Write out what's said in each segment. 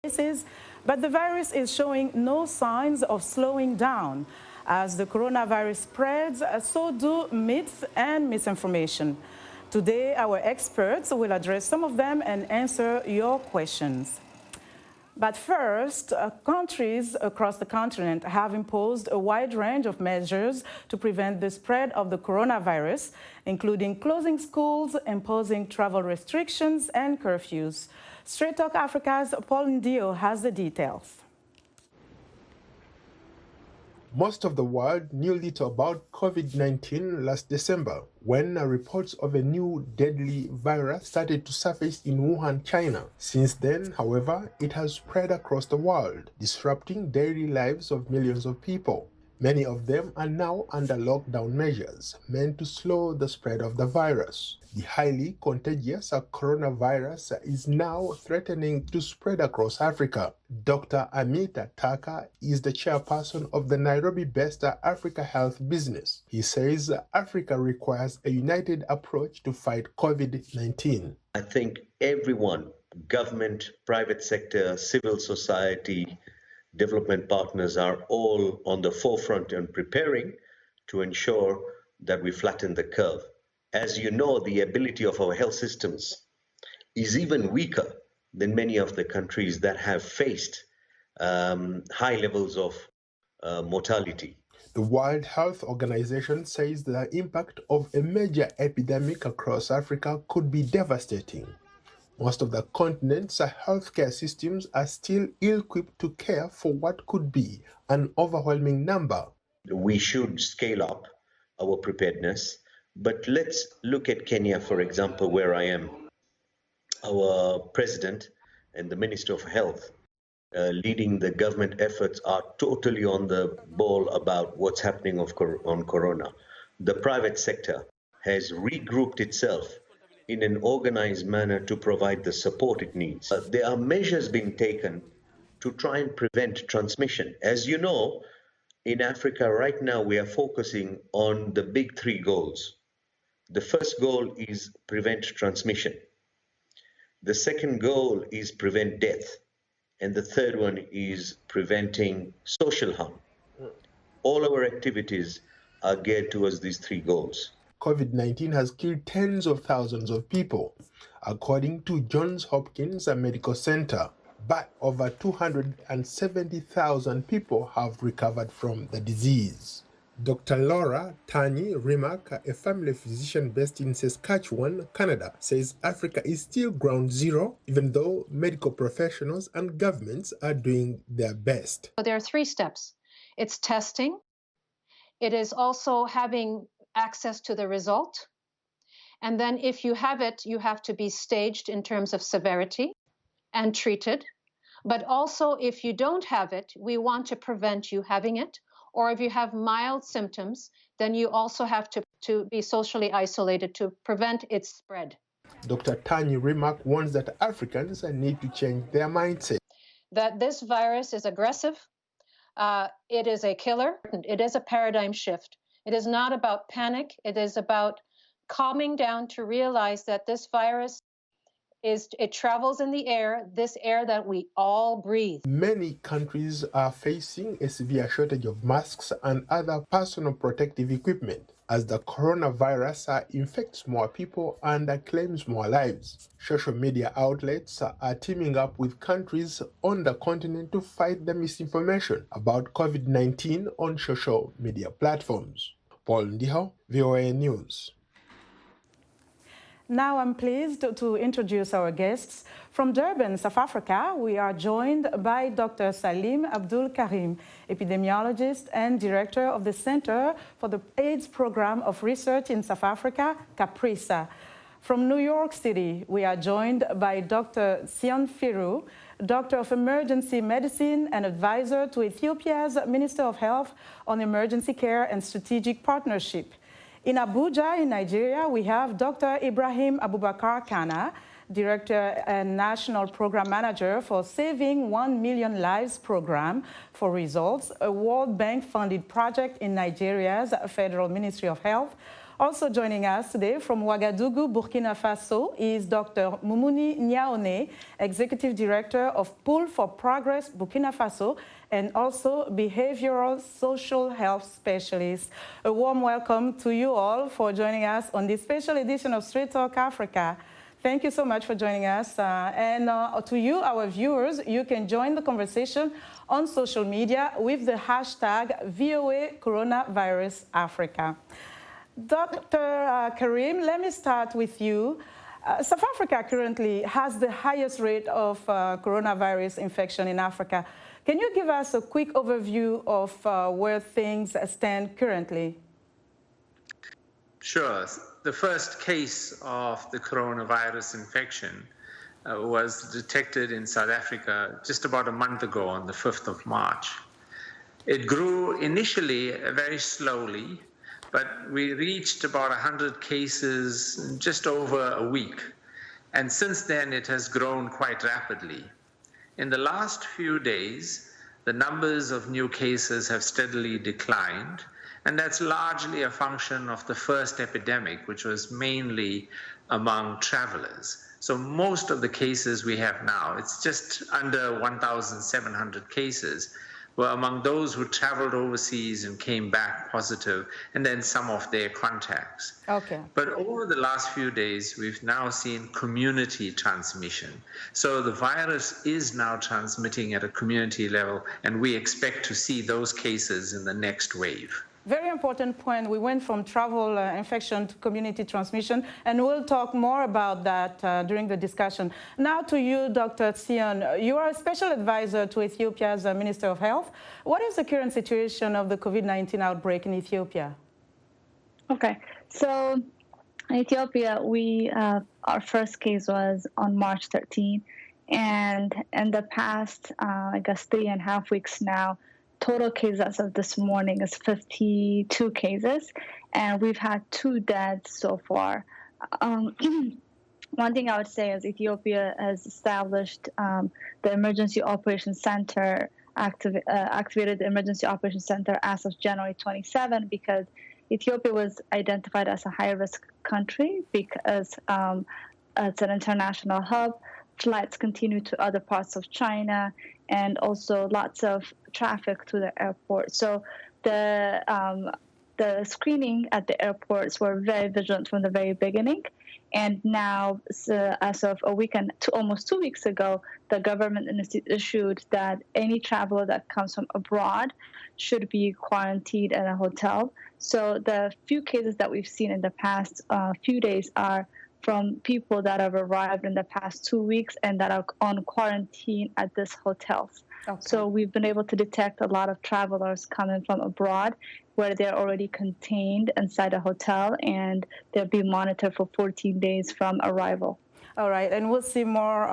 cases, but the virus is showing no signs of slowing down. As the coronavirus spreads, so do myths and misinformation. Today, our experts will address some of them and answer your questions. But first, countries across the continent have imposed a wide range of measures to prevent the spread of the coronavirus, including closing schools, imposing travel restrictions and curfews. Straight Talk Africa's Paul Ndio has the details. Most of the world knew little about COVID-19 last December, when reports of a new deadly virus started to surface in Wuhan, China. Since then, however, it has spread across the world, disrupting daily lives of millions of people. Many of them are now under lockdown measures meant to slow the spread of the virus. The highly contagious coronavirus is now threatening to spread across Africa. Dr. Amita Taka is the chairperson of the Nairobi-based Africa Health Business. He says Africa requires a united approach to fight COVID-19. I think everyone, government, private sector, civil society, development partners are all on the forefront and preparing to ensure that we flatten the curve. As you know, the ability of our health systems is even weaker than many of the countries that have faced high levels of mortality. The World Health Organization says the impact of a major epidemic across Africa could be devastating. Most of the continent's healthcare systems are still ill-equipped to care for what could be an overwhelming number. We should scale up our preparedness, but let's look at Kenya, for example, where I am. Our president and the Minister of Health leading the government efforts are totally on the ball about what's happening on corona. The private sector has regrouped itself in an organized manner to provide the support it needs. There are measures being taken to try and prevent transmission. As you know, in Africa right now, we are focusing on the big three goals. The first goal is prevent transmission. The second goal is prevent death. And the third one is preventing social harm. All our activities are geared towards these three goals. COVID-19 has killed tens of thousands of people, according to Johns Hopkins Medical Center, but over 270,000 people have recovered from the disease. Dr. Laura Tani Rimac, a family physician based in Saskatchewan, Canada, says Africa is still ground zero, even though medical professionals and governments are doing their best. There are three steps. It's testing. It is also having access to the result. And then if you have it, you have to be staged in terms of severity and treated. But also, if you don't have it, we want to prevent you having it. Or if you have mild symptoms, then you also have to be socially isolated to prevent its spread. Dr. Tanya Rimac warns that Africans need to change their mindset. That this virus is aggressive, it is a killer, it is a paradigm shift. It is not about panic, it is about calming down to realize that this virus it travels in the air, this air that we all breathe. Many countries are facing a severe shortage of masks and other personal protective equipment as the coronavirus infects more people and claims more lives. Social media outlets are teaming up with countries on the continent to fight the misinformation about COVID-19 on social media platforms. Paul Ndiho, VOA News. Now I'm pleased to introduce our guests. From Durban, South Africa, we are joined by Dr. Salim Abdool Karim, epidemiologist and director of the Center for the AIDS Program of Research in South Africa, CAPRISA. From New York City, we are joined by Dr. Tsion Firew, Doctor of Emergency Medicine and advisor to Ethiopia's Minister of Health on Emergency Care and Strategic Partnership. In Abuja, in Nigeria, we have Dr. Ibrahim Abubakar Kana, Director and National Program Manager for Saving 1 Million Lives Program for Results, a World Bank-funded project in Nigeria's Federal Ministry of Health Also joining us today from Ouagadougou, Burkina Faso, is Dr. Moumini Niaoné, Executive Director of Pool for Progress Burkina Faso, and also Behavioral Social Health Specialist. A warm welcome to you all for joining us on this special edition of Straight Talk Africa. Thank you so much for joining us. And to you, our viewers, you can join the conversation on social media with the hashtag VOA Coronavirus Africa. Dr. Karim, let me start with you. South Africa currently has the highest rate of coronavirus infection in Africa. Can you give us a quick overview of where things stand currently? Sure. The first case of the coronavirus infection was detected in South Africa just about a month ago on the 5th of March. It grew initially very slowly, but we reached about 100 cases in just over a week. And since then, it has grown quite rapidly. In the last few days, the numbers of new cases have steadily declined, and that's largely a function of the first epidemic, which was mainly among travelers. So most of the cases we have now, it's just under 1,700 cases, were among those who traveled overseas and came back positive, and then some of their contacts. Okay. But over the last few days, we've now seen community transmission. So the virus is now transmitting at a community level, and we expect to see those cases in the next wave. Very important point. We went from travel infection to community transmission, and we'll talk more about that during the discussion. Now to you, Dr. Tsion. You are a special advisor to Ethiopia's Minister of Health. What is the current situation of the COVID-19 outbreak in Ethiopia? Okay, so in Ethiopia, our first case was on March 13, and in the past, I guess 3.5 weeks now, total cases as of this morning is 52 cases, and we've had 2 deaths so far. One thing I would say is Ethiopia has established the Emergency Operations Center, activated the Emergency Operations Center as of January 27 because Ethiopia was identified as a high-risk country because it's an international hub. Flights continue to other parts of China, and also lots of traffic to the airport. So the screening at the airports were very vigilant from the very beginning. And now, as of a week and almost 2 weeks ago, the government issued that any traveler that comes from abroad should be quarantined in a hotel. So the few cases that we've seen in the past few days are from people that have arrived in the past 2 weeks and that are on quarantine at these hotels. Okay. So we've been able to detect a lot of travelers coming from abroad where they're already contained inside a hotel, and they'll be monitored for 14 days from arrival. All right, and we'll see more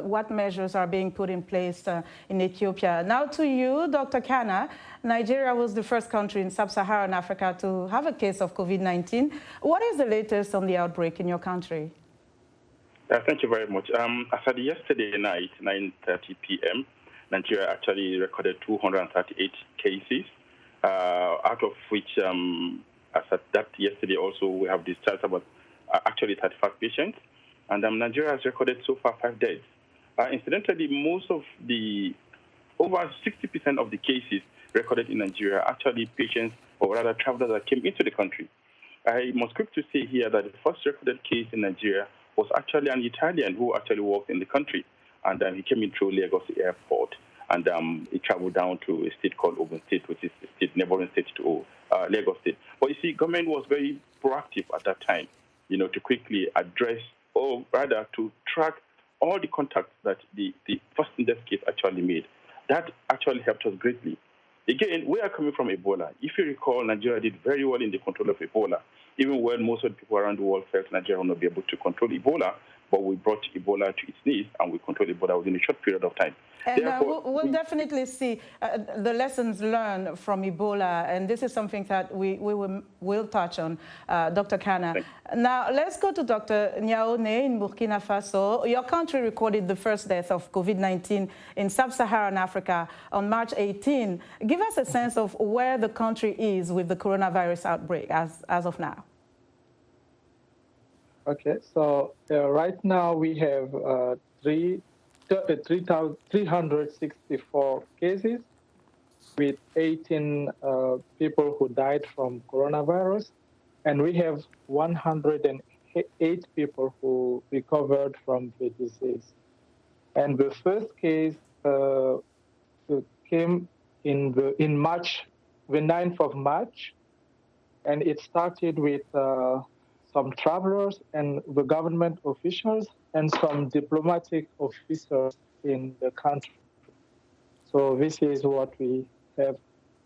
what measures are being put in place in Ethiopia. Now to you, Dr. Kana. Nigeria was the first country in sub-Saharan Africa to have a case of COVID-19. What is the latest on the outbreak in your country? Thank you very much. As of yesterday night, 9:30 p.m., Nigeria actually recorded 238 cases, out of which, as at that yesterday also, we have discharged about actually 35 patients. And Nigeria has recorded so far 5 deaths. Incidentally, over 60% of the cases recorded in Nigeria are actually patients, or rather travelers that came into the country. I must quick to say here that the first recorded case in Nigeria was actually an Italian who actually worked in the country. And he came in through Lagos Airport, and he traveled down to a state called Ogun State, which is a state, neighboring state to Lagos State. But you see, government was very proactive at that time, to quickly address, or rather to track all the contacts that the first in this case actually made. That actually helped us greatly. Again, we are coming from Ebola. If you recall, Nigeria did very well in the control of Ebola, even when most of the people around the world felt Nigeria would not be able to control Ebola. But we brought Ebola to its knees, and we controlled Ebola within a short period of time. And we'll definitely see the lessons learned from Ebola, and this is something that we will touch on, Dr. Kana. Now, let's go to Dr. Niaoné in Burkina Faso. Your country recorded the first death of COVID-19 in sub-Saharan Africa on March 18. Give us a sense of where the country is with the coronavirus outbreak as of now. Okay, so right now we have 364 cases with 18 people who died from coronavirus, and we have 108 people who recovered from the disease. And the first case came in March, the 9th of March, and it started with some travelers and the government officials and some diplomatic officers in the country. So this is what we have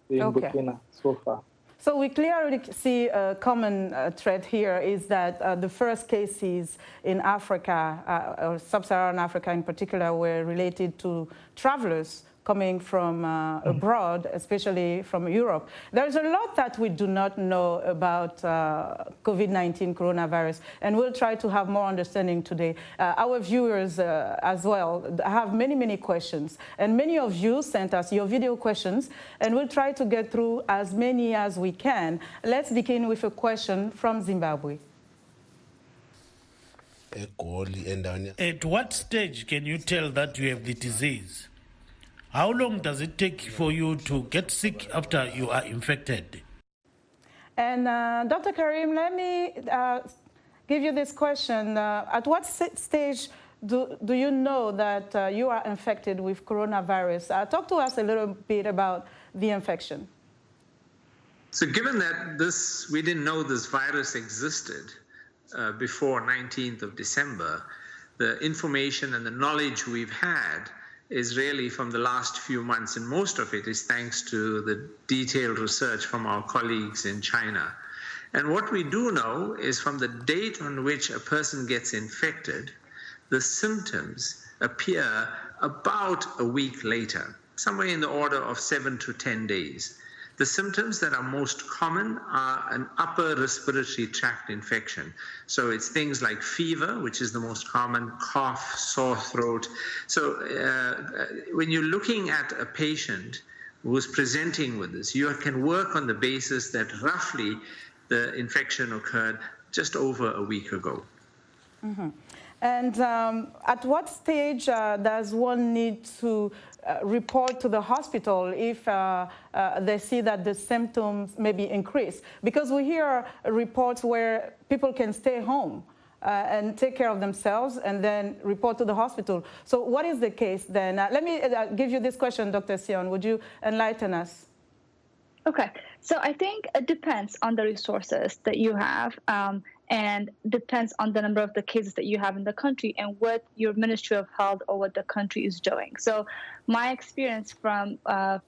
in Burkina so far. So we clearly see a common thread here is that the first cases in Africa, or sub-Saharan Africa in particular, were related to travelers coming from abroad, especially from Europe. There's a lot that we do not know about COVID-19 coronavirus, and we'll try to have more understanding today. Our viewers as well have many, many questions, and many of you sent us your video questions, and we'll try to get through as many as we can. Let's begin with a question from Zimbabwe. At what stage can you tell that you have the disease? How long does it take for you to get sick after you are infected? And Dr. Karim, let me give you this question. At what stage do you know that you are infected with coronavirus? Talk to us a little bit about the infection. So given that we didn't know this virus existed before 19th of December, the information and the knowledge we've had is really from the last few months, and most of it is thanks to the detailed research from our colleagues in China. And what we do know is from the date on which a person gets infected, the symptoms appear about a week later, somewhere in the order of 7 to 10 days. The symptoms that are most common are an upper respiratory tract infection. So it's things like fever, which is the most common, cough, sore throat. So when you're looking at a patient who's presenting with this, you can work on the basis that roughly the infection occurred just over a week ago. Mm-hmm. And at what stage does one need to report to the hospital if they see that the symptoms maybe increase? Because we hear reports where people can stay home and take care of themselves and then report to the hospital. So what is the case then? Let me give you this question, Dr. Tsion. Would you enlighten us? Okay, so I think it depends on the resources that you have and depends on the number of the cases that you have in the country and what your Ministry of Health or what the country is doing. So my experience from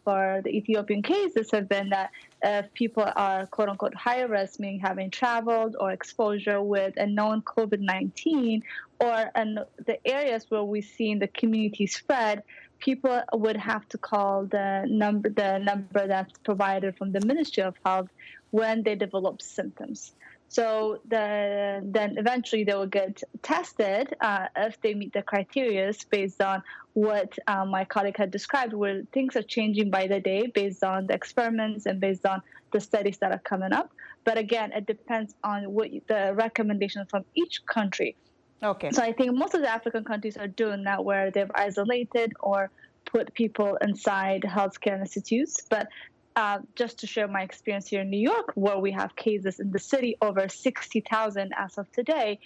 for the Ethiopian cases have been that if people are quote unquote high risk, meaning having traveled or exposure with a known COVID-19 or in the areas where we've seen the community spread, people would have to call the number that's provided from the Ministry of Health when they develop symptoms. So then eventually they will get tested if they meet the criteria based on what my colleague had described, where things are changing by the day based on the experiments and based on the studies that are coming up. But again, it depends on what the recommendations from each country. Okay. So I think most of the African countries are doing that, where they've isolated or put people inside healthcare institutes. But just to share my experience here in New York, where we have cases in the city, over 60,000 as of today,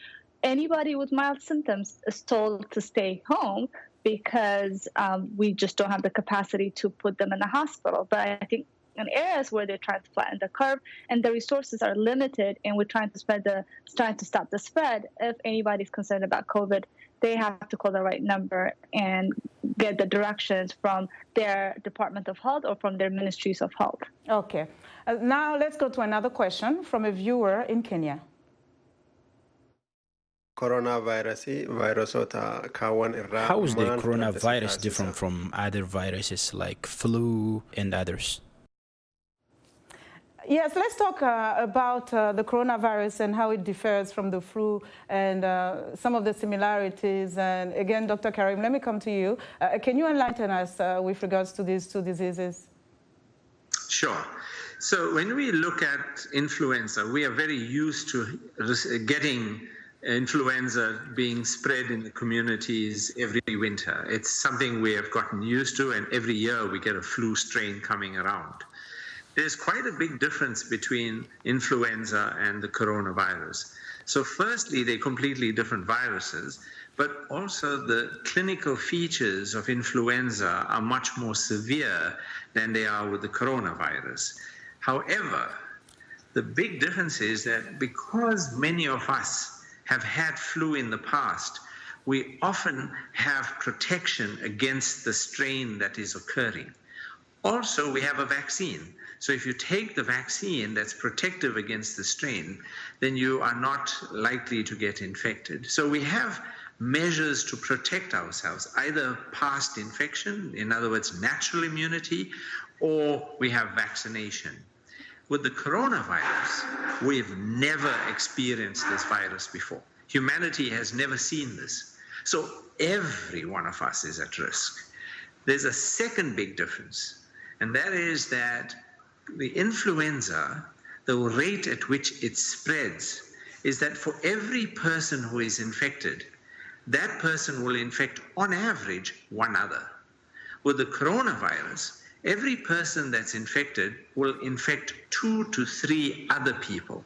anybody with mild symptoms is told to stay home because we just don't have the capacity to put them in the hospital. But I think in areas where they're trying to flatten the curve and the resources are limited and we're trying to stop the spread, if anybody's concerned about COVID, they have to call the right number and get the directions from their Department of Health or from their Ministries of Health. Okay. Now let's go to another question from a viewer in Kenya. How is the coronavirus different from other viruses like flu and others? Yes, let's talk about the coronavirus and how it differs from the flu and some of the similarities. And again, Dr. Karim, let me come to you. Can you enlighten us with regards to these two diseases? Sure. So when we look at influenza, we are very used to getting influenza being spread in the communities every winter. It's something we have gotten used to, and every year we get a flu strain coming around. There's quite a big difference between influenza and the coronavirus. So firstly, they're completely different viruses, but also the clinical features of influenza are much more severe than they are with the coronavirus. However, the big difference is that because many of us have had flu in the past, we often have protection against the strain that is occurring. Also, we have a vaccine. So if you take the vaccine that's protective against the strain, then you are not likely to get infected. So we have measures to protect ourselves, either past infection, in other words, natural immunity, or we have vaccination. With the coronavirus, we've never experienced this virus before. Humanity has never seen this. So every one of us is at risk. There's a second big difference, and that is that the influenza, the rate at which it spreads, is that for every person who is infected, that person will infect, on average, one other. With the coronavirus, every person that's infected will infect 2 to 3 other people.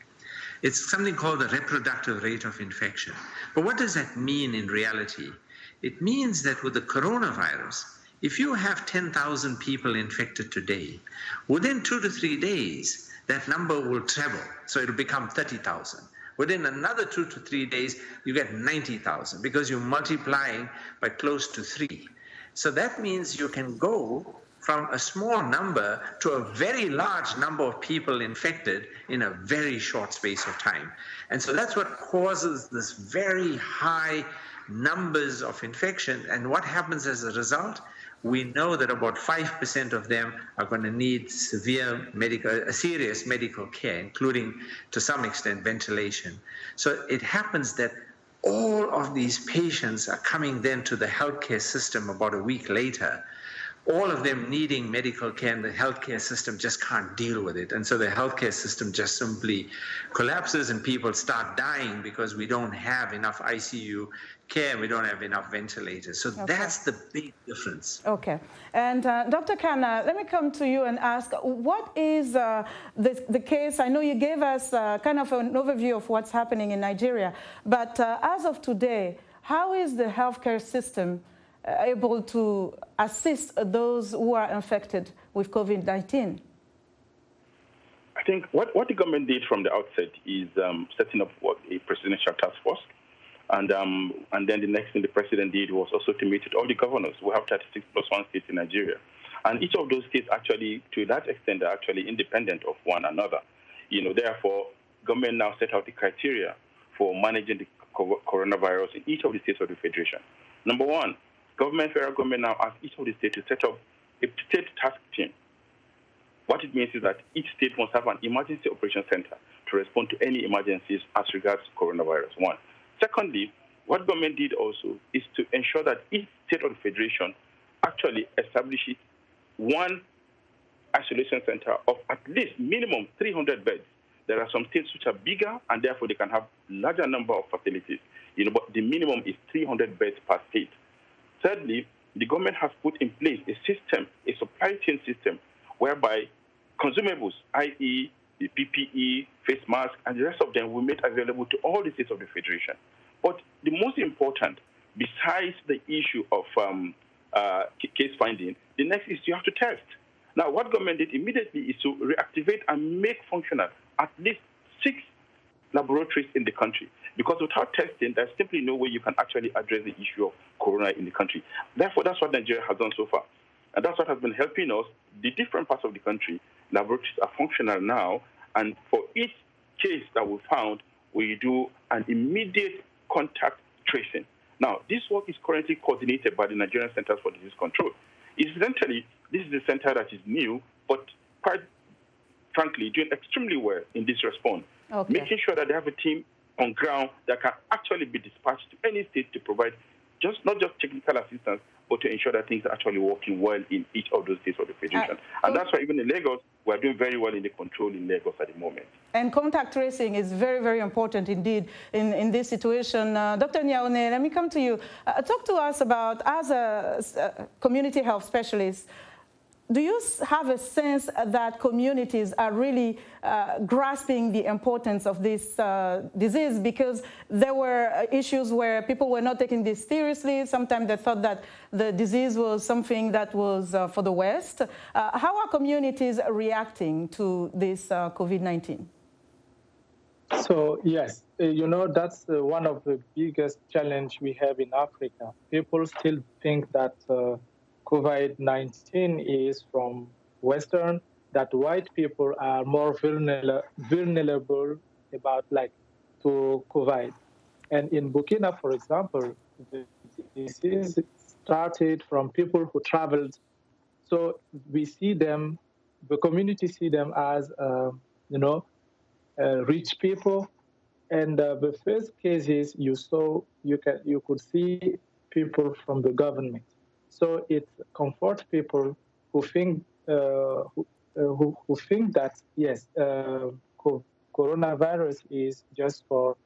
It's something called the reproductive rate of infection. But what does that mean in reality? It means that with the coronavirus, if you have 10,000 people infected today, within 2 to 3 days, that number will treble. So it'll become 30,000. Within another 2 to 3 days, you get 90,000 because you're multiplying by close to 3. So that means you can go from a small number to a very large number of people infected in a very short space of time. And so that's what causes this very high numbers of infection. And what happens as a result? We know that about 5% of them are going to need serious medical care, including, to some extent, ventilation. So it happens that all of these patients are coming then to the healthcare system about a week later, all of them needing medical care, and the healthcare system just can't deal with it. And so the healthcare system just simply collapses and people start dying because we don't have enough ICU care, we don't have enough ventilators. So that's the big difference. Okay. And Dr. Kana, let me come to you and ask, what is the case? I know you gave us kind of an overview of what's happening in Nigeria, but as of today, how is the healthcare system able to assist those who are infected with COVID-19? I think what the government did from the outset is setting up a presidential task force. And then the next thing the president did was also to meet with all the governors. We have 36 plus 1 states in Nigeria. And each of those states actually, to that extent, are actually independent of one another. Therefore, government now set out the criteria for managing the coronavirus in each of the states of the Federation. Number one, federal government now asks each of the states to set up a state task team. What it means is that each state must have an emergency operations center to respond to any emergencies as regards coronavirus, one. Secondly, what government did also is to ensure that each state of the Federation actually establishes one isolation center of at least minimum 300 beds. There are some states which are bigger, and therefore they can have larger number of facilities. But the minimum is 300 beds per state. Thirdly, the government has put in place a system, a supply chain system, whereby consumables, i.e., the PPE, face mask, and the rest of them will be made available to all the states of the Federation. But the most important, besides the issue of case finding, the next is you have to test. Now, what government did immediately is to reactivate and make functional at least 6 laboratories in the country. Because without testing, there's simply no way you can actually address the issue of corona in the country. Therefore, that's what Nigeria has done so far. And that's what has been helping us. The different parts of the country, laboratories are functional now. And for each case that we found, we do an immediate contact tracing. Now, this work is currently coordinated by the Nigerian Centers for Disease Control. Incidentally, this is a center that is new, but quite frankly, doing extremely well in this response. Okay. Making sure that they have a team on ground that can actually be dispatched to any state to provide not just technical assistance, but to ensure that things are actually working well in each of those states of the federation. And that's why even in Lagos, we're doing very well in the control in Lagos at the moment. And contact tracing is very, very important indeed in this situation. Dr. Niaoné, let me come to you. Talk to us about, as a community health specialist, do you have a sense that communities are really grasping the importance of this disease? Because there were issues where people were not taking this seriously. Sometimes they thought that the disease was something that was for the West. How are communities reacting to this COVID-19? So, yes, that's one of the biggest challenges we have in Africa. People still think that COVID-19 is from Western, that white people are more vulnerable to COVID. And in Burkina, for example, the disease started from people who traveled. So we see them, the community see them as, rich people. And the first cases you could see people from the government. So it comforts people who think who think that yes, coronavirus is just for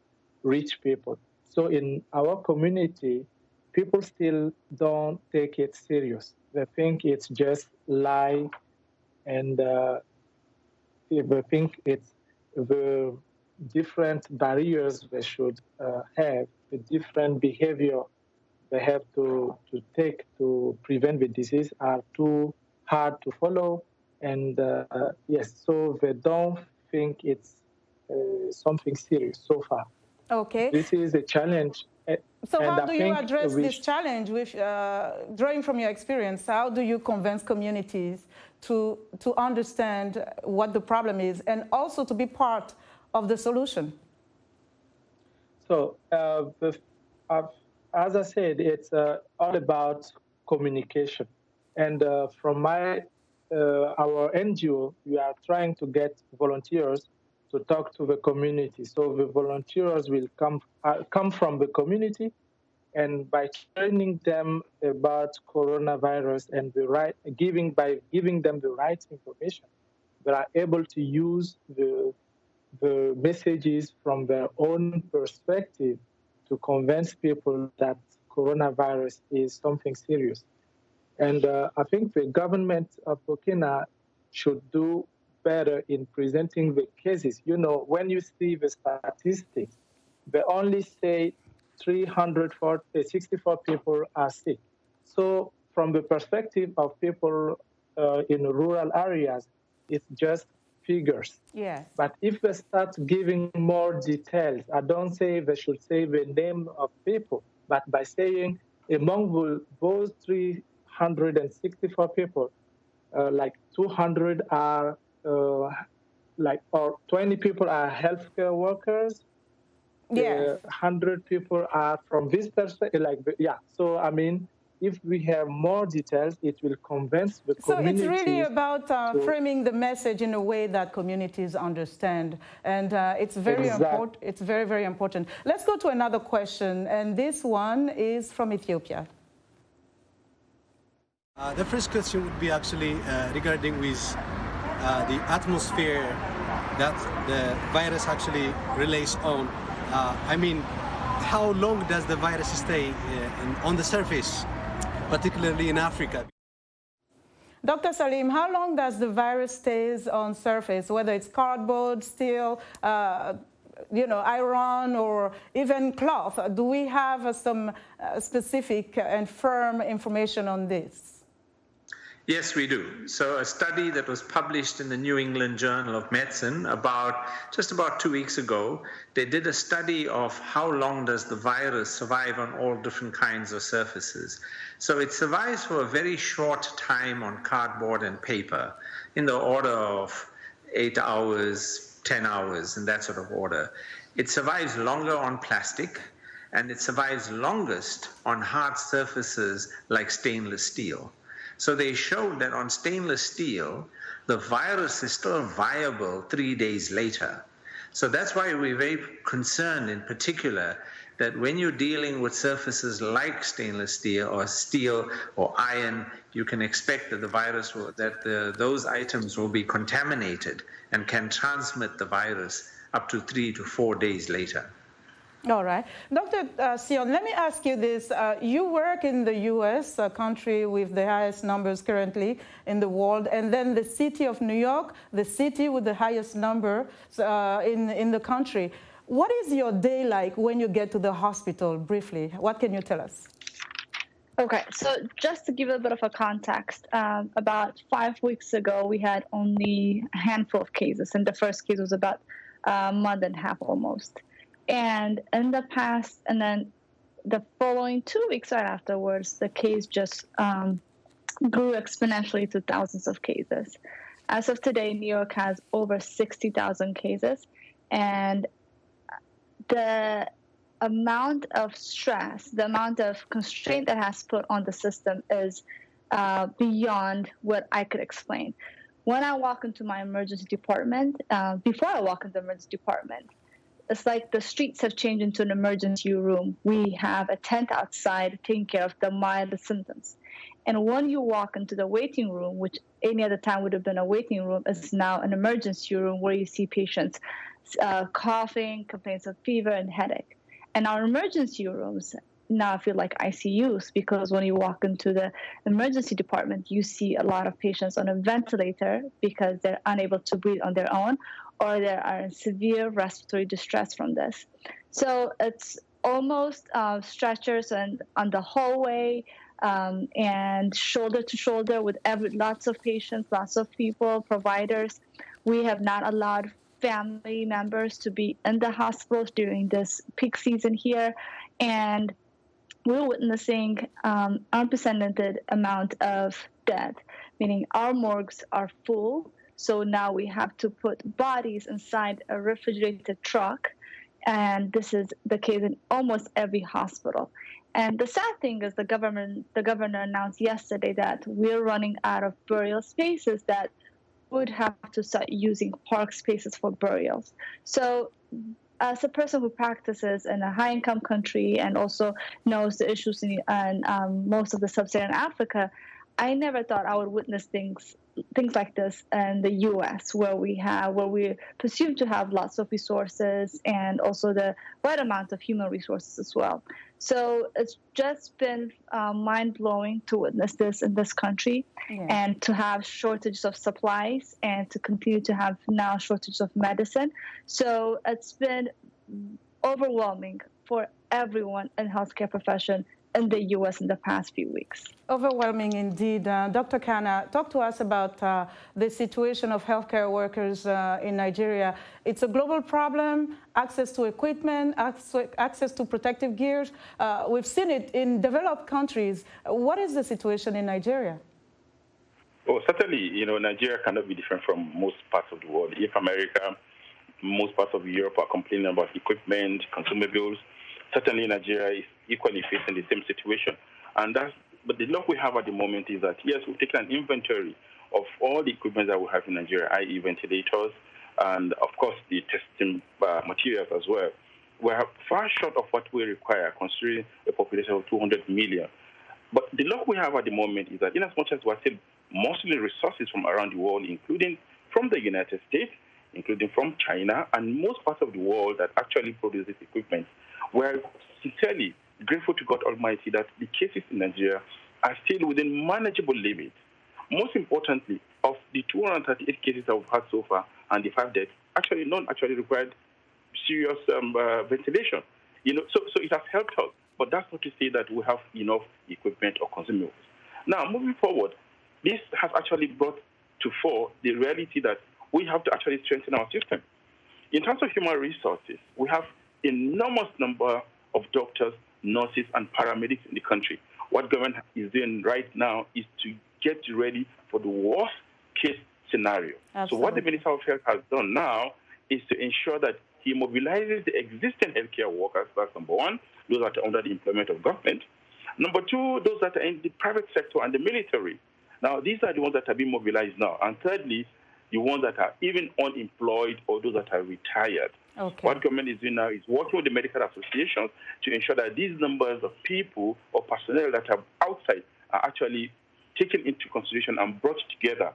rich people. So in our community, people still don't take it serious. They think it's just lie, and they think it's the different barriers they should have, the different behavior they have to take to prevent the disease are too hard to follow. And yes, so they don't think it's something serious so far. Okay. This is a challenge. So how do you address this challenge? With, drawing from your experience, how do you convince communities to understand what the problem is and also to be part of the solution? So as I said, it's all about communication. And from our NGO, we are trying to get volunteers to talk to the community. So the volunteers will come from the community, and by training them about coronavirus and by giving them the right information, they are able to use the messages from their own perspective to convince people that coronavirus is something serious. And I think the government of Burkina should do better in presenting the cases. You know, when you see the statistics, they only say 364 people are sick. So from the perspective of people in rural areas, it's just figures. Yeah. But if they start giving more details, I don't say they should say the name of people, but by saying among those 364 people, like 200 are or 20 people are healthcare workers. Yeah. 100 people are from this perspective. So I mean, if we have more details, it will convince the community. So it's really about framing the message in a way that communities understand, and it's very important. It's very, very important. Let's go to another question, and this one is from Ethiopia. The first question would be actually regarding with the atmosphere that the virus actually relays on. I mean, how long does the virus stay on the surface, particularly in Africa? Dr. Salim, how long does the virus stays on surface, whether it's cardboard, steel, iron, or even cloth? Do we have some specific and firm information on this? Yes, we do. So a study that was published in the New England Journal of Medicine just about 2 weeks ago, they did a study of how long does the virus survive on all different kinds of surfaces. So it survives for a very short time on cardboard and paper, in the order of 8 hours, 10 hours, in that sort of order. It survives longer on plastic, and it survives longest on hard surfaces like stainless steel. So they showed that on stainless steel, the virus is still viable 3 days later. So that's why we're very concerned in particular that when you're dealing with surfaces like stainless steel or iron, you can expect that the virus those items will be contaminated and can transmit the virus up to 3 to 4 days later. All right. Dr. Tsion, let me ask you this. You work in the U.S., a country with the highest numbers currently in the world, and then the city of New York, the city with the highest numbers in the country. What is your day like when you get to the hospital, briefly? What can you tell us? Okay, so just to give a bit of a context, about 5 weeks ago, we had only a handful of cases, and the first case was about a month and a half almost. And in the past, and then the following 2 weeks right afterwards, the case just grew exponentially to thousands of cases. As of today, New York has over 60,000 cases, and the amount of stress, the amount of constraint that has put on the system is beyond what I could explain. When I walk into my emergency department, before I walk into the emergency department, it's like the streets have changed into an emergency room. We have a tent outside taking care of the mild symptoms. And when you walk into the waiting room, which any other time would have been a waiting room, is now an emergency room where you see patients coughing, complaints of fever and headache. And our emergency rooms now feel like ICUs, because when you walk into the emergency department, you see a lot of patients on a ventilator because they're unable to breathe on their own, or they are in severe respiratory distress from this. So it's almost stretchers and on the hallway and shoulder to shoulder with lots of patients, lots of people, providers. We have not allowed family members to be in the hospitals during this peak season here. And we're witnessing unprecedented amount of death, meaning our morgues are full. So now we have to put bodies inside a refrigerated truck. And this is the case in almost every hospital. And the sad thing is the governor announced yesterday that we're running out of burial spaces, that would have to start using park spaces for burials. So as a person who practices in a high-income country and also knows the issues in most of the sub-Saharan Africa, I never thought I would witness things like this in the U.S., where we presume to have lots of resources and also the right amount of human resources as well. So it's just been mind-blowing to witness this in this country, and to have shortages of supplies and to continue to have now shortages of medicine. So it's been overwhelming for everyone in healthcare profession in the U.S. in the past few weeks. Overwhelming indeed. Dr. Kana, talk to us about the situation of healthcare workers in Nigeria. It's a global problem, access to equipment, access to protective gears. We've seen it in developed countries. What is the situation in Nigeria? Well, certainly, Nigeria cannot be different from most parts of the world. If America, most parts of Europe are complaining about equipment, consumables, certainly Nigeria is equally facing the same situation. But the luck we have at the moment is that, yes, we've taken an inventory of all the equipment that we have in Nigeria, i.e. ventilators, and of course the testing materials as well. We're far short of what we require, considering a population of 200 million. But the luck we have at the moment is that in as much as we're still mostly resources from around the world, including from the United States, including from China, and most parts of the world that actually produce this equipment, we're sincerely grateful to God Almighty that the cases in Nigeria are still within manageable limits. Most importantly, of the 238 cases that we've had so far and the 5 deaths, actually none actually required serious ventilation. So it has helped us. But that's not to say that we have enough equipment or consumables. Now, moving forward, this has actually brought to fore the reality that we have to actually strengthen our system. In terms of human resources, we have enormous number of doctors, nurses, and paramedics in the country. What government is doing right now is to get ready for the worst case scenario. Absolutely. So what the Minister of Health has done now is to ensure that he mobilizes the existing healthcare workers, that's number one, those that are under the employment of government. Number two, those that are in the private sector and the military. Now, these are the ones that are being mobilized now. And thirdly, the ones that are even unemployed or those that are retired. Okay. What government is doing now is working with the medical associations to ensure that these numbers of people or personnel that are outside are actually taken into consideration and brought together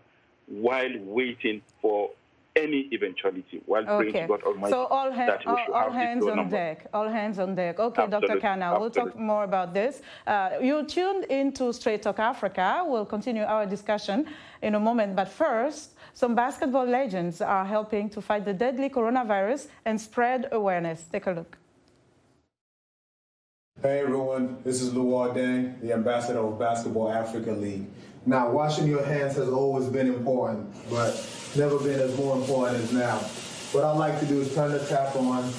while waiting for any eventuality, while praying to God Almighty. So all hands on deck. All hands on deck. Okay, Absolutely. Dr. Kana, we'll talk more about this. You're tuned into Straight Talk Africa. We'll continue our discussion in a moment. But first, some basketball legends are helping to fight the deadly coronavirus and spread awareness. Take a look. Hey everyone, this is Linord, the ambassador of Basketball Africa League. Now, washing your hands has always been important, but never been as more important as now. What I like to do is turn the tap on,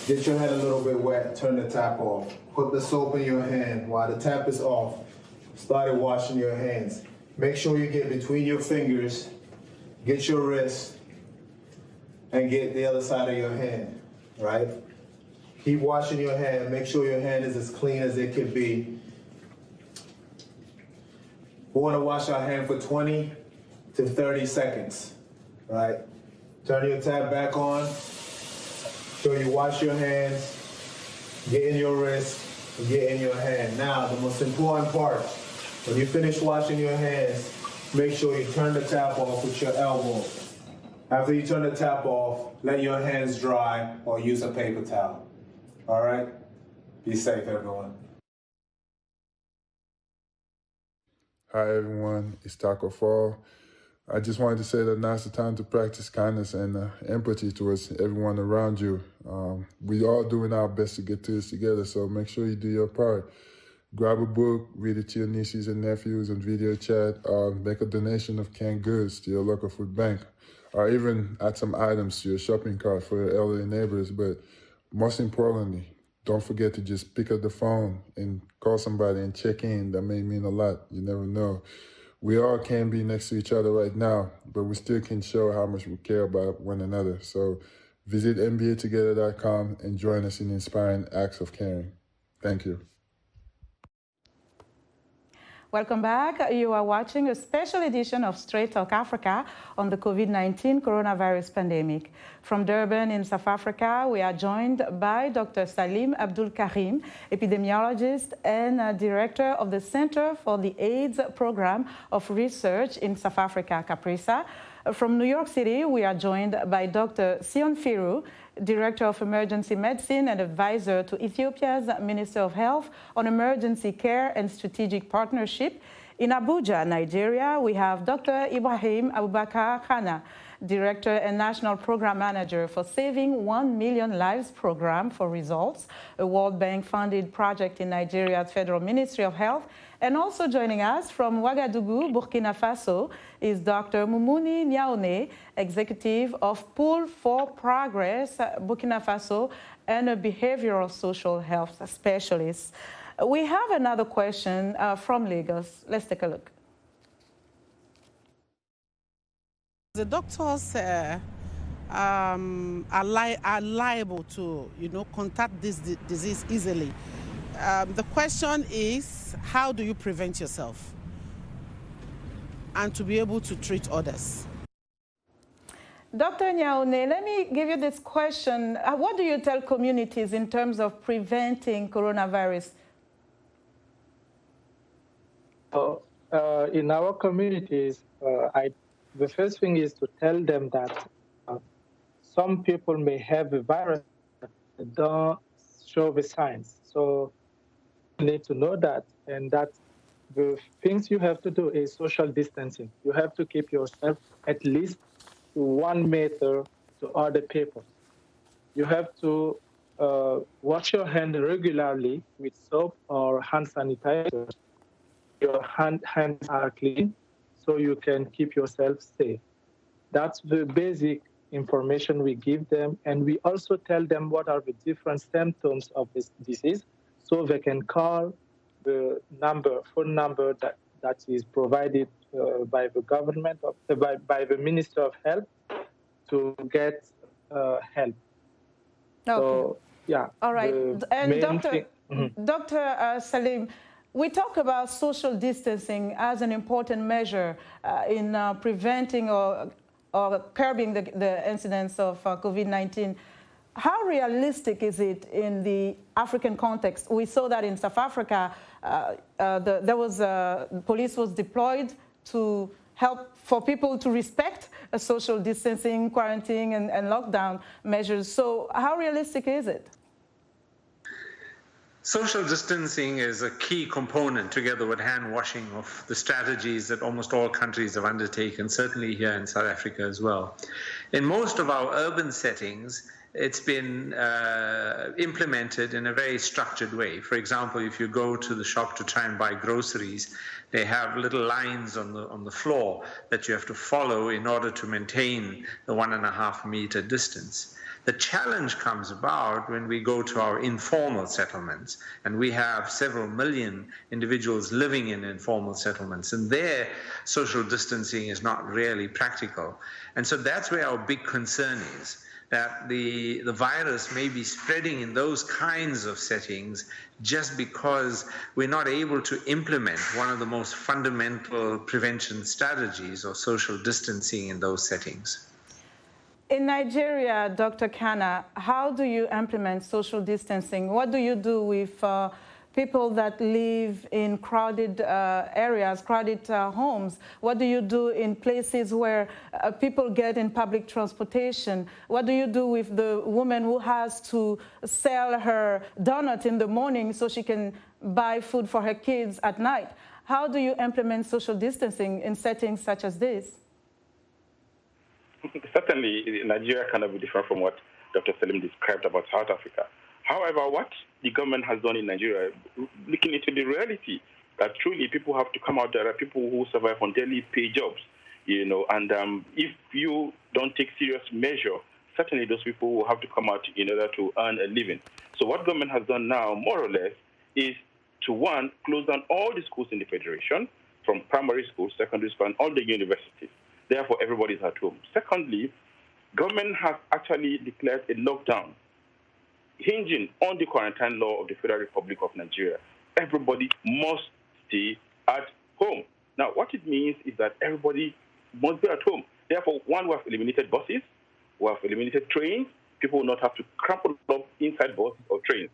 get your hand a little bit wet, turn the tap off. Put the soap in your hand while the tap is off. Start washing your hands. Make sure you get between your fingers, get your wrist, and get the other side of your hand, right? Keep washing your hand. Make sure your hand is as clean as it can be. We want to wash our hand for 20 to 30 seconds, right? Turn your tap back on. So you wash your hands, get in your wrist, and get in your hand. Now, the most important part, when you finish washing your hands, make sure you turn the tap off with your elbow. After you turn the tap off, let your hands dry or use a paper towel. All right? Be safe, everyone. Hi, everyone. It's Taco Fall. I just wanted to say that now's the time to practice kindness and empathy towards everyone around you. We all doing our best to get through this together, so make sure you do your part. Grab a book, read it to your nieces and nephews on video chat, make a donation of canned goods to your local food bank, or even add some items to your shopping cart for your elderly neighbors. But most importantly, don't forget to just pick up the phone and call somebody and check in. That may mean a lot. You never know. We all can be next to each other right now, but we still can show how much we care about one another. So visit NBAtogether.com and join us in inspiring acts of caring. Thank you. Welcome back. You are watching a special edition of Straight Talk Africa on the COVID-19 coronavirus pandemic. From Durban in South Africa, we are joined by Dr. Salim Abdool Karim, epidemiologist and director of the Center for the AIDS Program of Research in South Africa, CAPRISA. From New York City, we are joined by Dr. Tsion Firew, Director of Emergency Medicine and advisor to Ethiopia's Minister of Health on emergency care and strategic partnership. In Abuja, Nigeria, we have Dr. Ibrahim Abubakar Kana, Director and National Program Manager for Saving 1 Million Lives Program for Results, a World Bank-funded project in Nigeria's Federal Ministry of Health. And also joining us from Ouagadougou, Burkina Faso, is Dr. Moumini Niaoné, Executive of Pool for Progress, Burkina Faso, and a behavioral social health specialist. We have another question from Lagos. Let's take a look. The doctors are liable to, contact this disease easily. The question is, how do you prevent yourself and to be able to treat others? Dr. Niaoné, let me give you this question. What do you tell communities in terms of preventing coronavirus? In our communities, the first thing is to tell them that some people may have the virus that don't show the signs. So you need to know that, and that the things you have to do is social distancing. You have to keep yourself at least 1 meter to other people. You have to wash your hand regularly with soap or hand sanitizer. Your hands are clean, so you can keep yourself safe. That's the basic information we give them, and we also tell them what are the different symptoms of this disease, so they can call the phone number that is provided by the government, by the Minister of Health, to get help. Okay. So, yeah. All right. And Dr. Salim, we talk about social distancing as an important measure in preventing or or curbing the incidence of COVID-19. How realistic is it in the African context? We saw that in South Africa, police was deployed to help for people to respect social distancing, quarantine, and lockdown measures. So how realistic is it? Social distancing is a key component, together with hand washing, of the strategies that almost all countries have undertaken, certainly here in South Africa as well. In most of our urban settings, it's been implemented in a very structured way. For example, if you go to the shop to try and buy groceries, they have little lines on the floor that you have to follow in order to maintain the 1.5 meter distance. The challenge comes about when we go to our informal settlements, and we have several million individuals living in informal settlements, and there social distancing is not really practical. And so that's where our big concern is, that the virus may be spreading in those kinds of settings just because we're not able to implement one of the most fundamental prevention strategies of social distancing in those settings. In Nigeria, Dr. Kana, how do you implement social distancing? What do you do with people that live in crowded areas, crowded homes? What do you do in places where people get in public transportation? What do you do with the woman who has to sell her donut in the morning so she can buy food for her kids at night? How do you implement social distancing in settings such as this? Certainly, Nigeria cannot be different from what Dr. Salim described about South Africa. However, what the government has done in Nigeria, looking into the reality that truly people have to come out. There are people who survive on daily pay jobs, and if you don't take serious measure, certainly those people will have to come out in order to earn a living. So what government has done now, more or less, is to, one, close down all the schools in the federation, from primary school, secondary school, and all the universities. Therefore, everybody's at home. Secondly, government has actually declared a lockdown hinging on the quarantine law of the Federal Republic of Nigeria. Everybody must stay at home. Now, what it means is that everybody must be at home. Therefore, one, we have eliminated buses, we have eliminated trains. People will not have to crumple up inside buses or trains.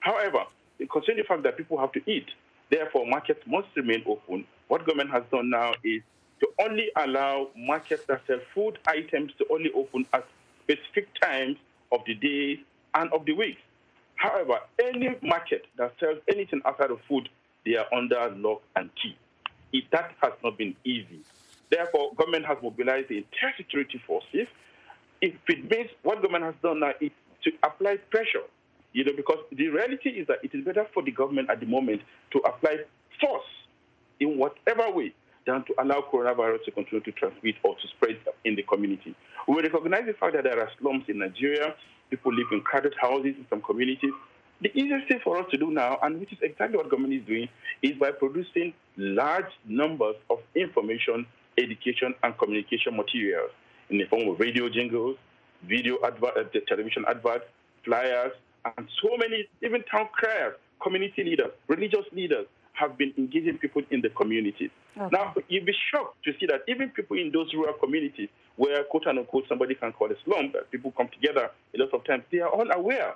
However, considering the fact that people have to eat, therefore, markets must remain open. What government has done now is to only allow markets that sell food items to only open at specific times of the day and of the week. However, any market that sells anything outside of food, they are under lock and key. That has not been easy. Therefore, government has mobilized the entire security forces. If it means what government has done now is to apply pressure, because the reality is that it is better for the government at the moment to apply force in whatever way than to allow coronavirus to continue to transmit or to spread in the community. We recognize the fact that there are slums in Nigeria. People live in crowded houses in some communities. The easiest thing for us to do now, and which is exactly what government is doing, is by producing large numbers of information, education, and communication materials in the form of radio jingles, video television adverts, flyers, and so many, even town criers, community leaders, religious leaders, have been engaging people in the communities. Okay. Now, you'll be shocked to see that even people in those rural communities where, quote unquote, somebody can call a slum, that people come together a lot of times, they are all aware.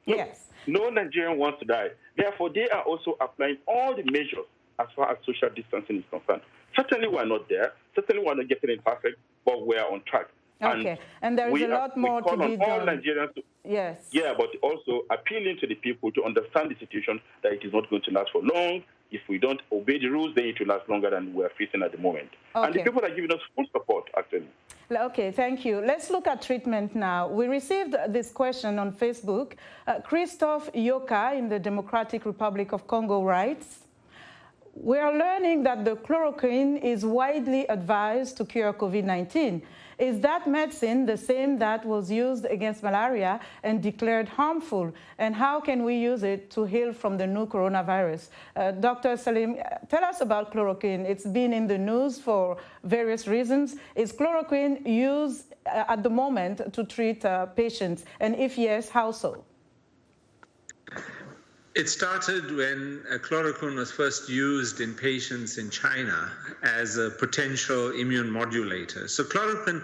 Yes. No Nigerian wants to die. Therefore, they are also applying all the measures as far as social distancing is concerned. Certainly, we're not there. Certainly, we're not getting it perfect, but we're on track. Okay, and there is a lot more to be done. All Nigerians to, yes. Yeah, but also appealing to the people to understand the situation, that it is not going to last for long. If we don't obey the rules, then it will last longer than we are facing at the moment. Okay. And the people are giving us full support, actually. Okay, thank you. Let's look at treatment now. We received this question on Facebook. Christophe Yoka in the Democratic Republic of Congo writes, "We are learning that the chloroquine is widely advised to cure COVID-19. Is that medicine the same that was used against malaria and declared harmful? And how can we use it to heal from the new coronavirus?" Dr. Salim, tell us about chloroquine. It's been in the news for various reasons. Is chloroquine used at the moment to treat patients? And if yes, how so? It started when chloroquine was first used in patients in China as a potential immune modulator. So chloroquine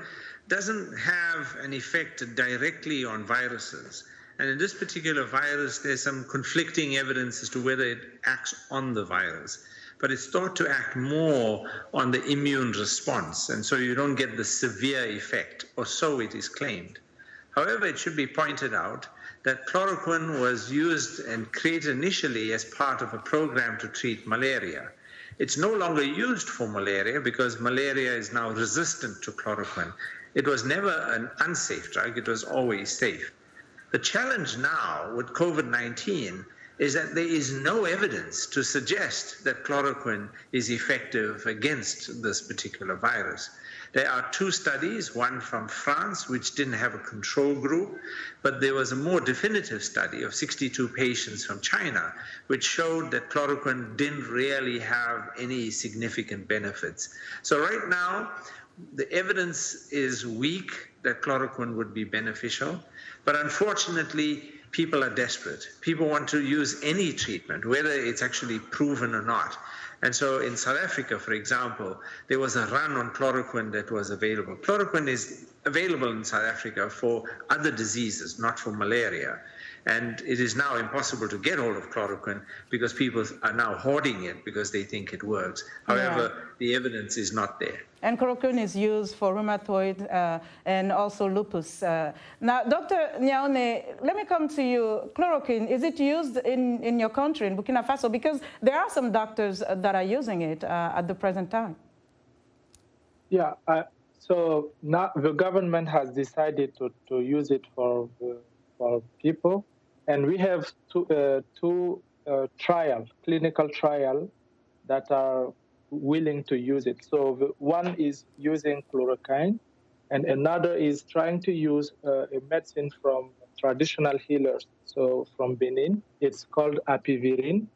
doesn't have an effect directly on viruses. And in this particular virus, there's some conflicting evidence as to whether it acts on the virus. But it's thought to act more on the immune response. And so you don't get the severe effect, or so it is claimed. However, it should be pointed out that chloroquine was used and created initially as part of a program to treat malaria. It's no longer used for malaria because malaria is now resistant to chloroquine. It was never an unsafe drug, it was always safe. The challenge now with COVID-19 is that there is no evidence to suggest that chloroquine is effective against this particular virus. There are two studies, one from France, which didn't have a control group, but there was a more definitive study of 62 patients from China, which showed that chloroquine didn't really have any significant benefits. So right now, the evidence is weak that chloroquine would be beneficial, but unfortunately, people are desperate. People want to use any treatment, whether it's actually proven or not. And so in South Africa, for example, there was a run on chloroquine that was available. Chloroquine is available in South Africa for other diseases, not for malaria. And it is now impossible to get hold of chloroquine because people are now hoarding it because they think it works. However, the evidence is not there. And chloroquine is used for rheumatoid and also lupus. Now, Dr. Niaoné, let me come to you. Chloroquine, is it used in your country, in Burkina Faso? Because there are some doctors that are using it at the present time. Yeah, so now the government has decided to use it for people. And we have two clinical trials that are willing to use it. So one is using chloroquine, and another is trying to use a medicine from traditional healers. So from Benin, it's called apivirine.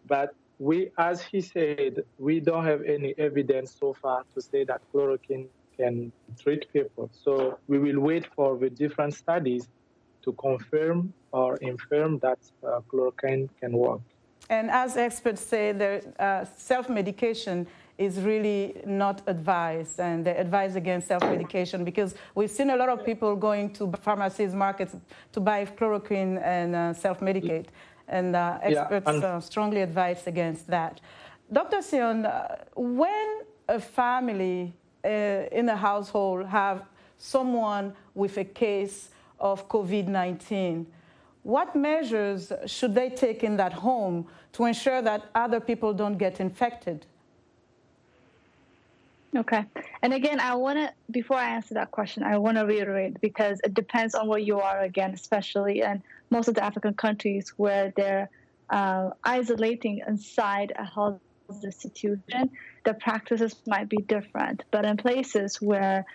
But we, as he said, we don't have any evidence so far to say that chloroquine can treat people. So we will wait for the different studies to confirm or infirm that chloroquine can work. And as experts say, self-medication is really not advised, and they advise against self-medication because we've seen a lot of people going to pharmacies, markets to buy chloroquine and self-medicate, and experts strongly advise against that. Dr. Tsion, when a family in a household have someone with a case of COVID-19, what measures should they take in that home to ensure that other people don't get infected? Okay. And again, before I answer that question, I want to reiterate, because it depends on where you are, again, especially in most of the African countries where they're isolating inside a health institution, the practices might be different. But in places where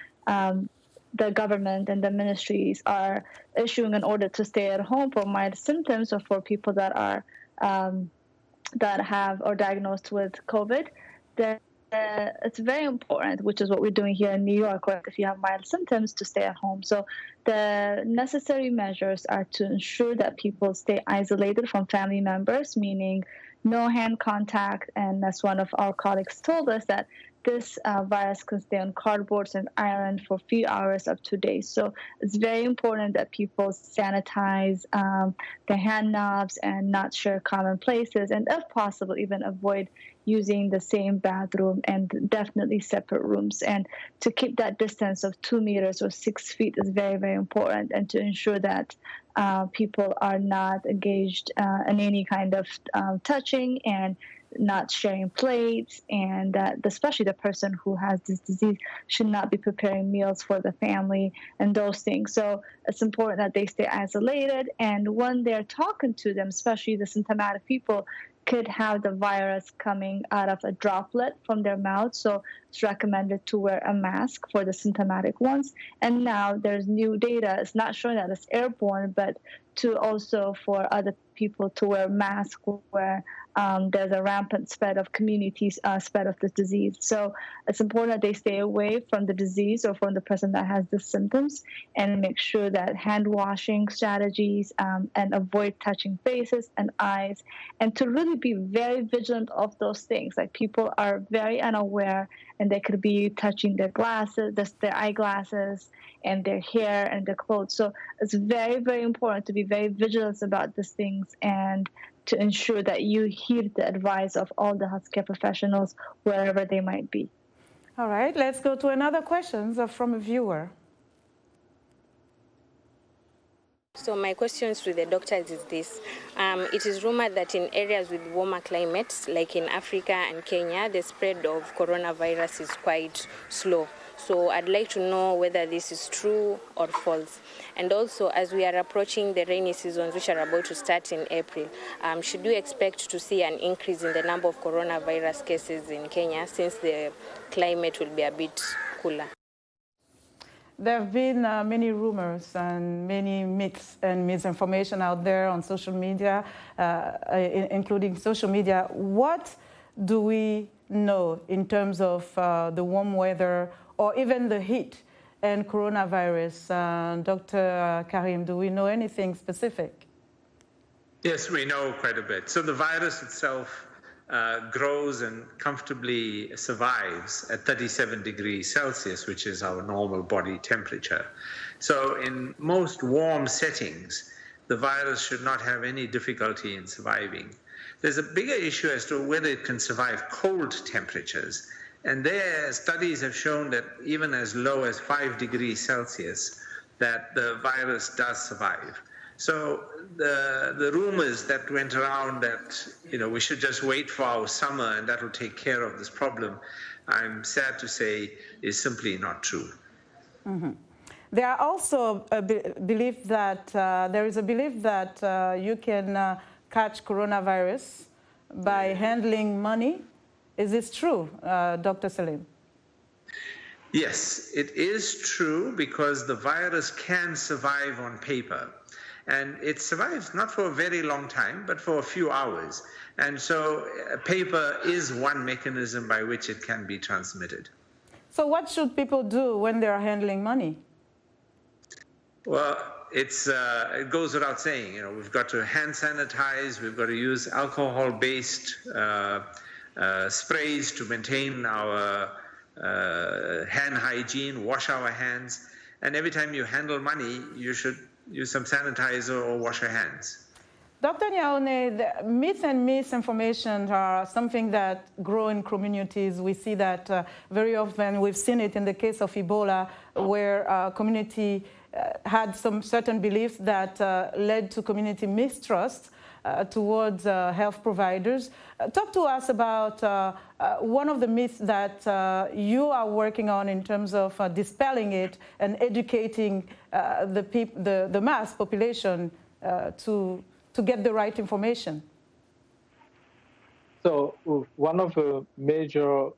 the government and the ministries are issuing an order to stay at home for mild symptoms or for people that are that have or diagnosed with COVID, then it's very important, which is what we're doing here in New York, where if you have mild symptoms, to stay at home. So the necessary measures are to ensure that people stay isolated from family members, meaning no hand contact. And as one of our colleagues told us, that this virus can stay on cardboards and iron for a few hours up to days. So it's very important that people sanitize their hand knobs and not share common places, and if possible, even avoid using the same bathroom, and definitely separate rooms. And to keep that distance of 2 meters or 6 feet is very, very important, and to ensure that people are not engaged in any kind of touching and not sharing plates, and that especially the person who has this disease should not be preparing meals for the family and those things. So it's important that they stay isolated, and when they're talking to them, especially the symptomatic people, could have the virus coming out of a droplet from their mouth. So it's recommended to wear a mask for the symptomatic ones. And now there's new data. It's not showing that it's airborne, but to also for other people to wear masks where there's a rampant spread of spread of this disease. So it's important that they stay away from the disease or from the person that has the symptoms, and make sure that hand washing strategies and avoid touching faces and eyes, and to really be very vigilant of those things. Like, people are very unaware, and they could be touching their glasses, their eyeglasses, and their hair and their clothes. So it's very, very important to be very vigilant about these things, and to ensure that you heed the advice of all the healthcare professionals, wherever they might be. All right, let's go to another question from a viewer. So my questions to the doctors is this. It is rumored that in areas with warmer climates, like in Africa and Kenya, the spread of coronavirus is quite slow. So I'd like to know whether this is true or false. And also, as we are approaching the rainy seasons, which are about to start in April, should we expect to see an increase in the number of coronavirus cases in Kenya, since the climate will be a bit cooler? There have been many rumors and many myths and misinformation out there on social media, including social media. What do we know in terms of the warm weather or even the heat and coronavirus? Dr. Karim, do we know anything specific? Yes, we know quite a bit. So the virus itself grows and comfortably survives at 37 degrees Celsius, which is our normal body temperature. So in most warm settings, the virus should not have any difficulty in surviving. There's a bigger issue as to whether it can survive cold temperatures. And there, studies have shown that even as low as 5 degrees Celsius, that the virus does survive. So the rumors that went around that, we should just wait for our summer and that will take care of this problem, I'm sad to say, is simply not true. Mm-hmm. There are also there is a belief that you can catch coronavirus by handling money. Is this true, Dr. Salim? Yes, it is true, because the virus can survive on paper. And it survives not for a very long time, but for a few hours. And so paper is one mechanism by which it can be transmitted. So what should people do when they are handling money? Well, it goes without saying, we've got to hand sanitize, we've got to use alcohol-based sprays to maintain our hand hygiene, wash our hands. And every time you handle money, you should use some sanitizer or wash your hands. Dr. Niaoné, the myths and misinformation are something that grow in communities. We see that very often. We've seen it in the case of Ebola, where community had some certain beliefs that led to community mistrust towards health providers. Talk to us about one of the myths that you are working on in terms of dispelling it and educating the mass population to get the right information. So one of the major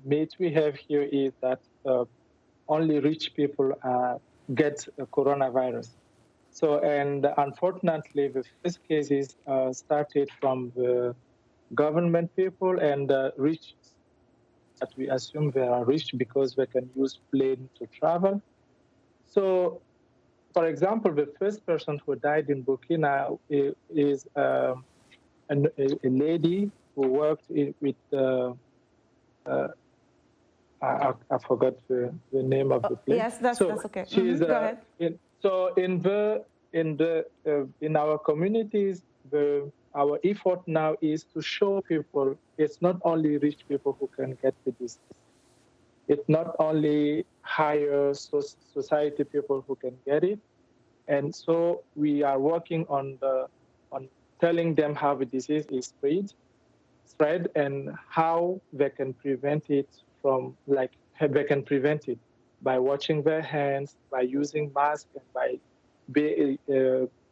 myths we have here is that only rich people get coronavirus. So, and unfortunately, the first cases started from the government people and rich, that we assume they are rich because they can use plane to travel. So, for example, the first person who died in Burkina is a lady who worked with, I forgot the name of the place. Yes, that's okay. She's, Go ahead. So in our communities, our effort now is to show people it's not only rich people who can get the disease. It's not only higher society people who can get it. And so we are working on telling them how the disease is spread and how they can prevent it they can prevent it by washing their hands, by using masks, and by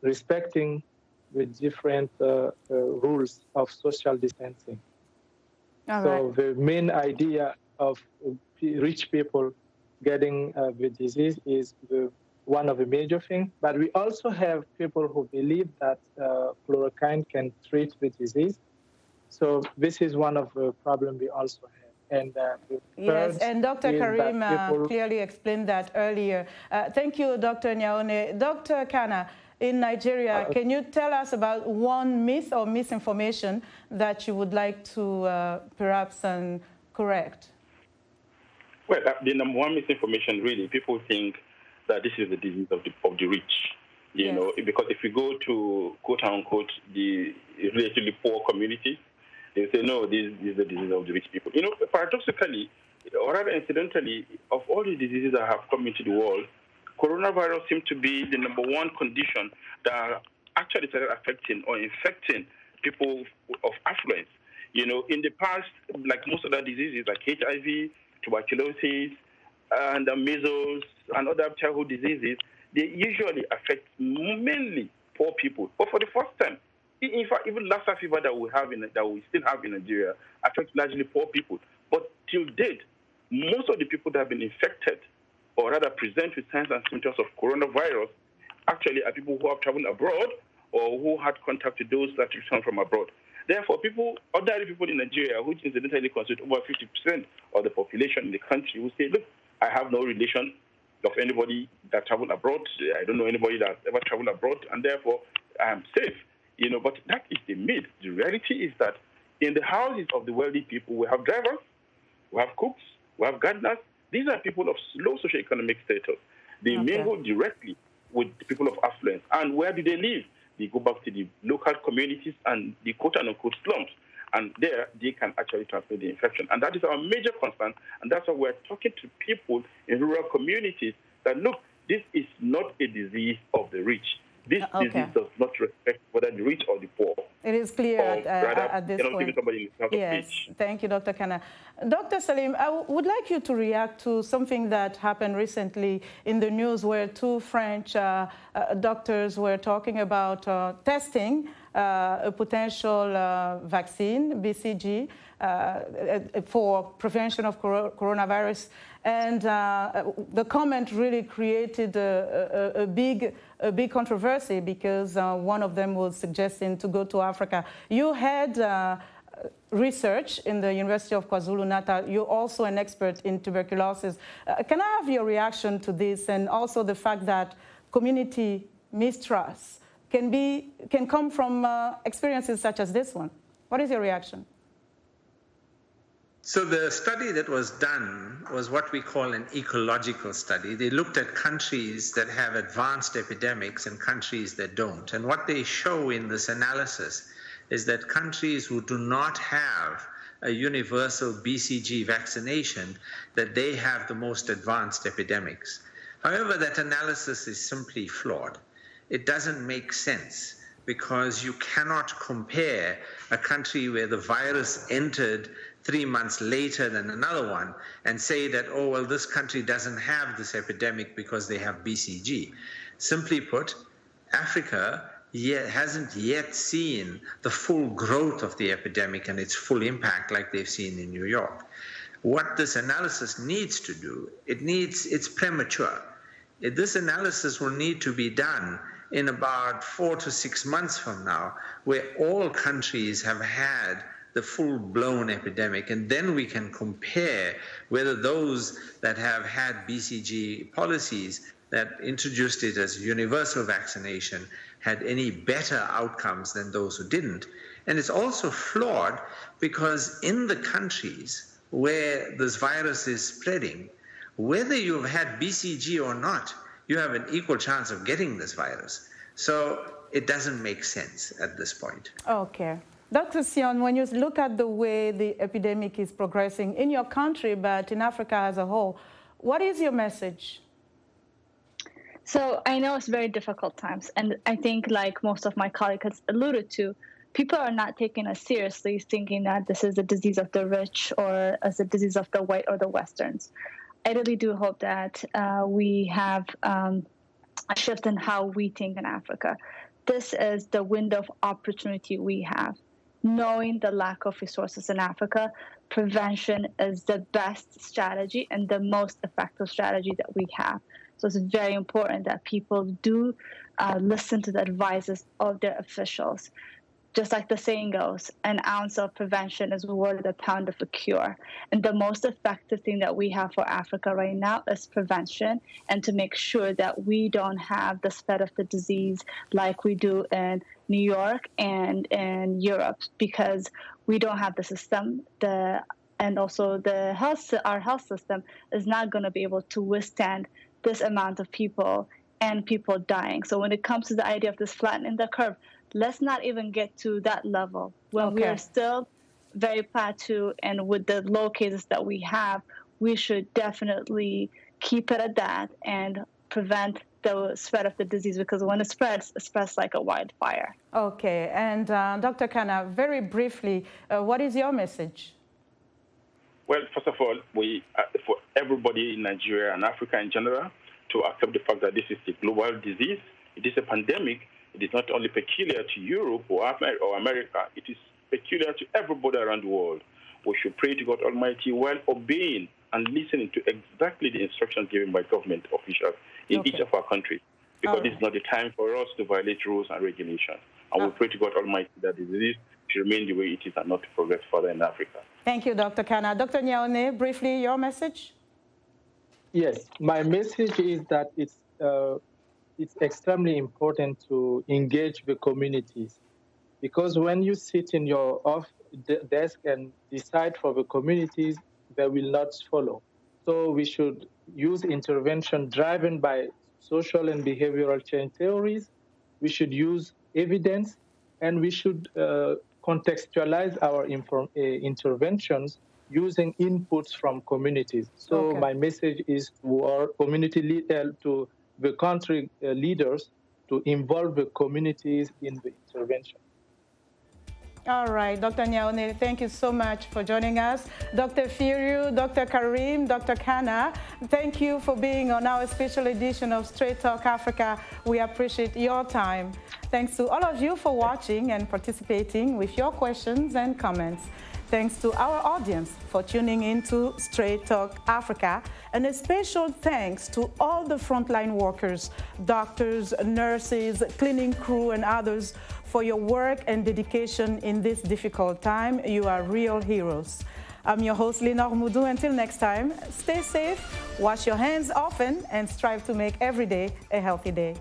respecting the different rules of social distancing. So the main idea of rich people getting the disease is one of the major things. But we also have people who believe that chloroquine can treat the disease. So this is one of the problems we also have. And yes, and Dr. Karim clearly explained that earlier. Thank you, Dr. Niaoné. Dr. Kana, in Nigeria, can you tell us about one myth or misinformation that you would like to perhaps correct? Well, the number one misinformation, really, people think that this is the disease of the rich. You know, because if you go to, quote unquote, the relatively poor communities, they say, no, this is the disease of the rich people. You know, paradoxically, or rather incidentally, of all the diseases that have come into the world, coronavirus seems to be the number one condition that actually started affecting or infecting people of affluence. You know, in the past, like most other diseases like HIV, tuberculosis, and measles, and other childhood diseases, they usually affect mainly poor people. But for the first time, in fact, even Lassa fever that we still have in Nigeria affects largely poor people. But till date, most of the people that have been infected, or rather present with signs and symptoms of coronavirus, actually are people who have traveled abroad or who had contact with those that returned from abroad. Therefore, ordinary people in Nigeria, which incidentally constitute over 50% of the population in the country, will say, look, I have no relation of anybody that traveled abroad. I don't know anybody that ever traveled abroad, and therefore I am safe. You know, but that is the myth. The reality is that in the houses of the wealthy people, we have drivers, we have cooks, we have gardeners. These are people of low socioeconomic status. They mingle directly with the people of affluence. And where do they live? They go back to the local communities and the quote-unquote slums. And there, they can actually transmit the infection. And that is our major concern. And that's why we're talking to people in rural communities that, look, this is not a disease of the rich. This disease does not respect whether the rich or the poor. It is clear at this point. Yes, thank you, Dr. Kana. Dr. Salim, I would like you to react to something that happened recently in the news where two French doctors were talking about testing a potential vaccine, BCG, for prevention of coronavirus. And the comment really created a big controversy because one of them was suggesting to go to Africa. You had research in the University of KwaZulu-Natal. You're also an expert in tuberculosis. Can I have your reaction to this, and also the fact that community mistrust can come from experiences such as this one? What is your reaction? So the study that was done was what we call an ecological study. They looked at countries that have advanced epidemics and countries that don't. And what they show in this analysis is that countries who do not have a universal BCG vaccination, that they have the most advanced epidemics. However, that analysis is simply flawed. It doesn't make sense because you cannot compare a country where the virus entered 3 months later than another one and say that, oh, well, this country doesn't have this epidemic because they have BCG. Simply put, Africa hasn't yet seen the full growth of the epidemic and its full impact like they've seen in New York. What this analysis needs to do, it's premature. This analysis will need to be done in about 4 to 6 months from now, where all countries have had the full-blown epidemic, and then we can compare whether those that have had BCG policies that introduced it as universal vaccination had any better outcomes than those who didn't. And it's also flawed because in the countries where this virus is spreading, whether you've had BCG or not, you have an equal chance of getting this virus. So it doesn't make sense at this point. Okay. Dr. Tsion, when you look at the way the epidemic is progressing in your country, but in Africa as a whole, what is your message? So I know it's very difficult times, and I think, like most of my colleagues has alluded to, people are not taking us seriously, thinking that this is a disease of the rich or as a disease of the white or the Westerns. I really do hope that we have a shift in how we think in Africa. This is the window of opportunity we have. Knowing the lack of resources in Africa, prevention is the best strategy and the most effective strategy that we have. So it's very important that people do listen to the advices of their officials. Just like the saying goes, an ounce of prevention is worth a pound of a cure. And the most effective thing that we have for Africa right now is prevention, and to make sure that we don't have the spread of the disease like we do in New York and in Europe, because we don't have the system, and also our health system is not going to be able to withstand this amount of people and people dying. So when it comes to the idea of this flattening the curve, let's not even get to that level when we are still very plateau, and with the low cases that we have, we should definitely keep it at that and prevent the spread of the disease, because when it spreads like a wildfire. Okay, and Dr. Kana, very briefly, what is your message? Well, first of all, for everybody in Nigeria and Africa in general to accept the fact that this is a global disease, it is a pandemic. It is not only peculiar to Europe or America, it is peculiar to everybody around the world. We should pray to God Almighty while obeying and listening to exactly the instructions given by government officials in each of our countries, because this is not the time for us to violate rules and regulations. And we pray to God Almighty that the disease should remain the way it is and not to progress further in Africa. Thank you, Dr. Kana. Dr. Niaoné, briefly, your message? Yes, my message is that it's extremely important to engage the communities, because when you sit in your desk and decide for the communities, they will not follow. So we should use intervention driven by social and behavioral change theories. We should use evidence, and we should contextualize our interventions using inputs from communities. So my message is to our community to the country leaders to involve the communities in the intervention. All right, Dr. Niaoné, thank you so much for joining us. Dr. Firew, Dr. Karim, Dr. Kana, thank you for being on our special edition of Straight Talk Africa. We appreciate your time. Thanks to all of you for watching and participating with your questions and comments. Thanks to our audience for tuning in to Straight Talk Africa, and a special thanks to all the frontline workers, doctors, nurses, cleaning crew, and others for your work and dedication in this difficult time. You are real heroes. I'm your host, Linord Moudou. Until next time, stay safe, wash your hands often, and strive to make every day a healthy day.